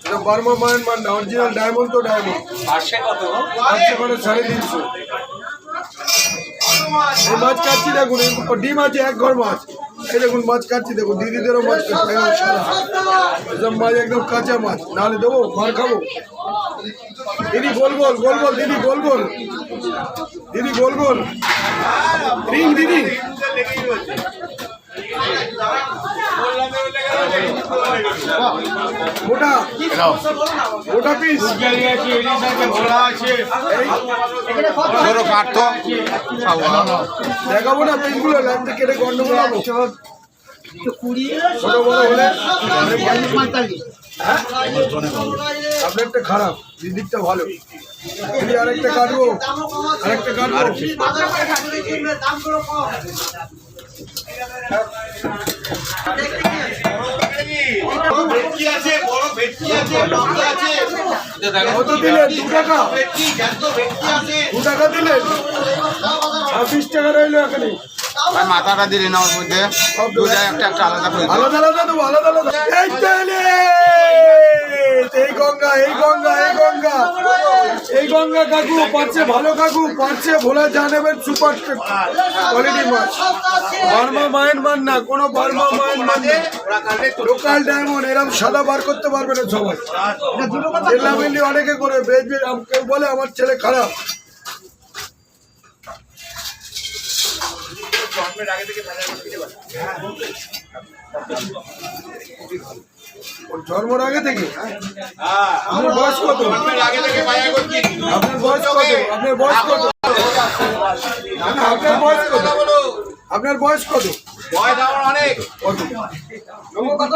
এটা Burma Myanmar না, original diamond তো ডায়মন্ড। আসছে কত? আসছে মানে 350। এই মাছ কাটছি দেখুন, ডিম আছে এক ঘর মাছ। এই দেখুন মাছ কাটছি দেখুন, দিদিদেরও মাছ কাটছি এসব মাছ একদম কাঁচা মাছ, নাহলে দেবো মার খাবো। দিদি গোল গোল গোল গোল, দিদি গোল গোল, দিদি গোল গোল রিং দিদি। মোটা মোটা পিস দেখাবো না পিসগুলো, লাগতে কেটে গন্ডগোল হবো। ছোট বড় হলে আপনারটা খারাপ, দিদিরটা ভালো। দিদি আরেকটা কাটবো, আরেকটা কাটবো। কত দিলেন? 2 টাকা, 2 টাকা দিলেন, 20 টাকা রইলো এখানে। মাথাটা দিলি না ওর মধ্যে, একটা একটা আলাদা করে আলাদা আলাদা দেবো, আলাদা আলাদা। এই গঙ্গা, এই গঙ্গা, এই গঙ্গা, এই গঙ্গা কাকু পাচ্ছে, ভালো কাকু পাচ্ছে, ভোলা জানাবেন সুপার কোয়ালিটি মাছ। বার্মা মায়ানমার না, কোনো বার্মা মায়ানমার না, লোকাল ডায়মন্ড। এরকম সাদা বার করতে পারবে না সবাই। এলামেলি অনেকে করে বেচবে, কেউ বলে আমার ছেলে খারাপ। জন্মের আগে থেকে? আপনার বয়স কত? আপনার বয়স কত? আপনার বয়স কত? আপনার বয়স কত? আপনার বয়স কত? অনেক কত?